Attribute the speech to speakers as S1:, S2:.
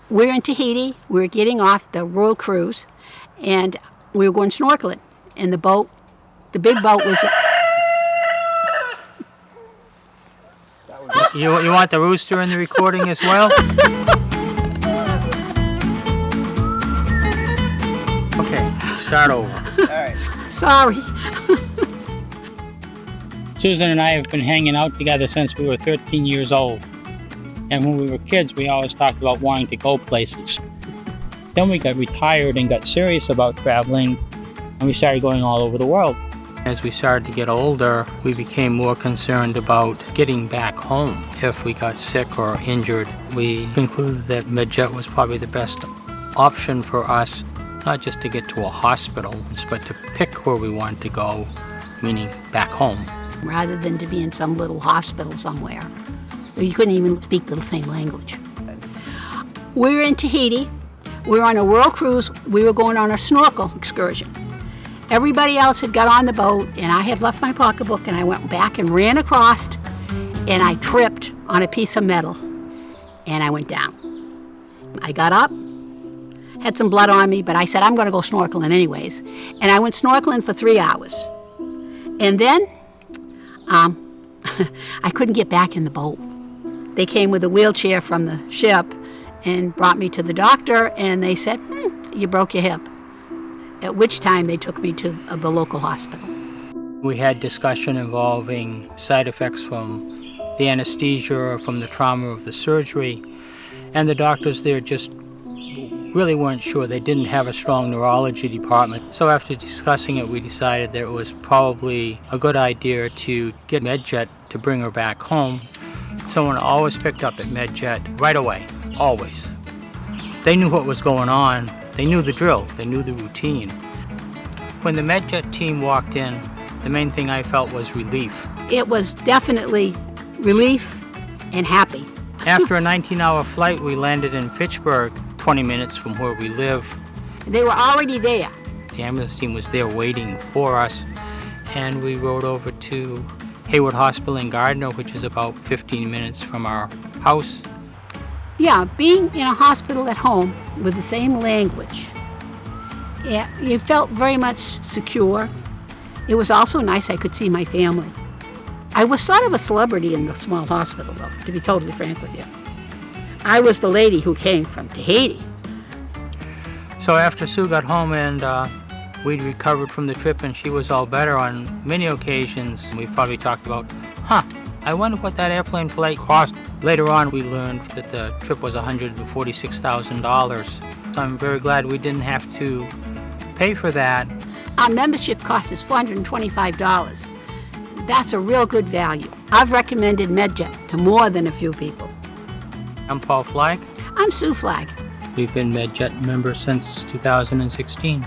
S1: We're in Tahiti. We're getting off the Royal Cruise, and we were going snorkeling. And the big boat was...
S2: You want the rooster in the recording as well? Okay, start over.
S3: All right.
S1: Sorry.
S2: Susan and I have been hanging out together since we were 13 years old. And when we were kids, we always talked about wanting to go places. Then we got retired and got serious about traveling, and we started going all over the world. As we started to get older, we became more concerned about getting back home. If we got sick or injured, we concluded that MedJet was probably the best option for us, not just to get to a hospital, but to pick where we wanted to go, meaning back home.
S1: Rather than to be in some little hospital somewhere. You couldn't even speak the same language. We were in Tahiti. We were on a Royal Cruise. We were going on a snorkel excursion. Everybody else had got on the boat, and I had left my pocketbook, and I went back and ran across, and I tripped on a piece of metal, and I went down. I got up, had some blood on me, but I said, I'm going to go snorkeling anyways. And I went snorkeling for 3 hours. And then I couldn't get back in the boat. They came with a wheelchair from the ship and brought me to the doctor, and they said, you broke your hip. At which time they took me to the local hospital.
S2: We had discussion involving side effects from the anesthesia or from the trauma of the surgery, and the doctors there just really weren't sure. They didn't have a strong neurology department. So after discussing it, we decided that it was probably a good idea to get MedJet to bring her back home. Someone always picked up at MedJet right away, always. They knew what was going on. They knew the drill. They knew the routine. When the MedJet team walked in, the main thing I felt was relief.
S1: It was definitely relief and happy.
S2: After a 19-hour flight, we landed in Fitchburg, 20 minutes from where we live.
S1: They were already there.
S2: The ambulance team was there waiting for us, and we rode over to Hayward Hospital in Gardner, which is about 15 minutes from our house.
S1: Yeah, being in a hospital at home with the same language, yeah, you felt very much secure. It was also nice I could see my family. I was sort of a celebrity in the small hospital, though, to be totally frank with you. I was the lady who came from Tahiti.
S2: So after Sue got home and we'd recovered from the trip and she was all better on many occasions, we probably talked about, I wonder what that airplane flight cost. Later on, we learned that the trip was $146,000. So I'm very glad we didn't have to pay for that.
S1: Our membership cost is $425. That's a real good value. I've recommended MedJet to more than a few people.
S2: I'm Paul Flagg.
S1: I'm Sue Flagg.
S2: We've been MedJet members since 2016.